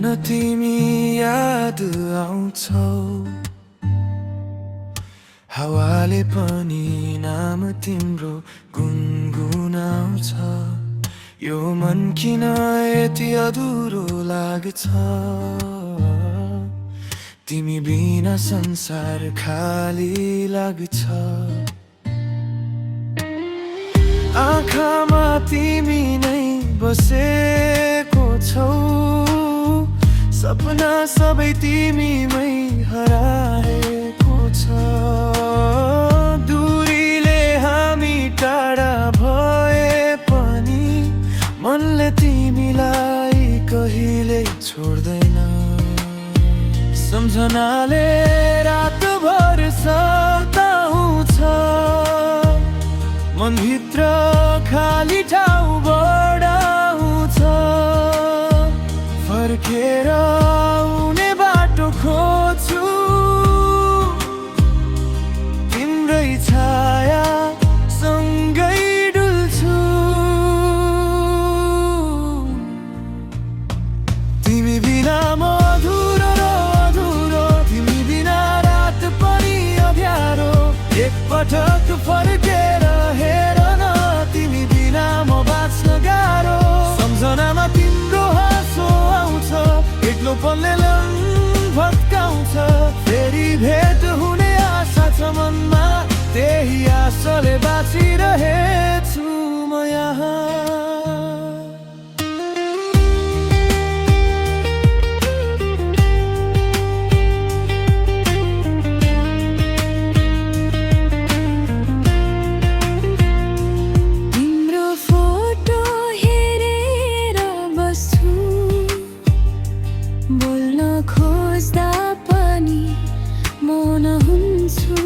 बिहान तिमी याद आउँछौ, हावाले पनि नाम तिम्रो गुनगुनाउँछ। यो मन किन यति अधुरो लाग्छ, तिमी बिना संसार खाली लाग्छ। आँखामा तिमी नै बसेको छौ, सपना सबै तिमीमै हराएको छ। दूरीले हामी टाढा भए पनि मनले तिमीलाई कहिले छोड्दैन। सम्झनाले रातभर सताउँछ, मनभित्र खाली ठाउँ बढाउँछ। फर्केर आउने बाटो खोज्छु, तिम्रै छाया सँगै डुल्छु। तिमी बिना म अधुरो र अधुरो, तिमी बिना रात पनि अँध्यारो। एकपटक फर्केर हेर न, तिमी बिना म बाँच्न गाह्रो। सम्झनामा तिम्रो हाँसो आउँछ, एक्लोपनले भत्काउँछ। फेरि भेट हुने आशा छ मनमा, त्यही आशाले बाँचिरहेछु म यहाँ। बोल्न खोज्दा पनि मौन हुन्छु,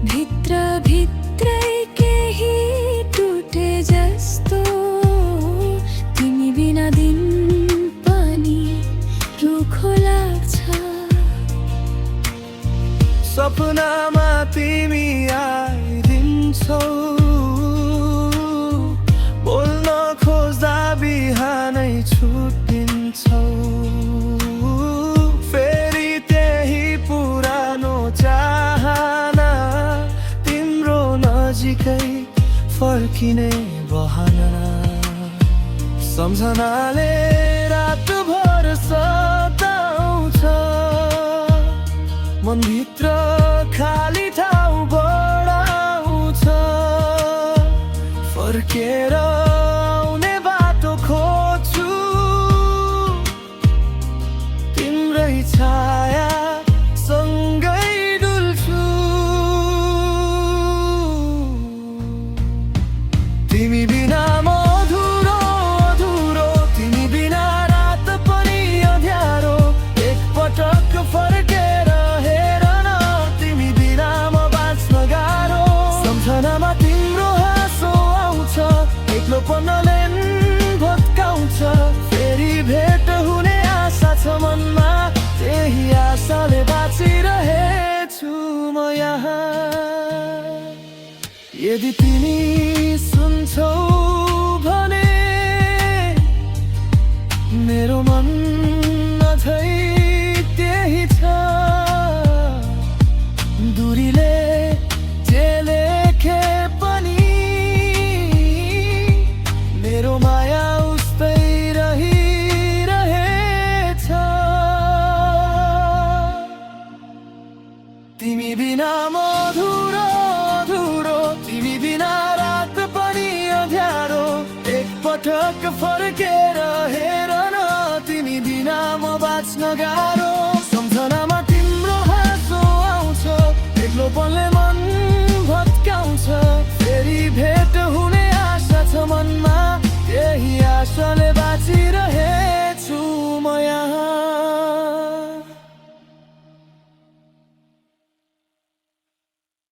भित्र भित्रै केही टुटे जस्तो। तिमी बिना दिन पनि रुखो लाग्छ। सपनामा तिमी आइदिन्छौ, बोल्न खोज्दा बिहानै छुट्टिन्छौ। फेरि त्यही पुरानो चाहना, तिम्रो नजिकै फर्किने बहाना। सम्झनाले रातभर सताउँछ, मनभित्र खाली ठाउँ बढाउँछ। फर्केर आउने बाटो खोज्छु, तिम्रै छाया सँगै डुल्छु। तिमी बिना म अधुरो अधुरो, तिमी बिना रात पनि अँध्यारो। एकपटक फर्केर हेर न, तिमी बिना म बाँच्न गाह्रो। सम्झनामा तिम्रो हाँसो आउँछ, एक्लोपनले भत्काउँछ। फेरि भेट हुने आशा छ मनमा, त्यही आशाले बाँचिरहेछु म यहाँ। यदि तिमी सुन्छौ भने मेरो मन अझै त्यही छ। दूरीले जे लेखे पनि मेरो माया उस्तै रहिरहेछ। तिमी बिना म अधुरो अधुरो, तिमी बिना रात पनि अँध्यारो। एकपटक फर्केर हेर न, तिमी बिना म बाँच्न गाह्रो।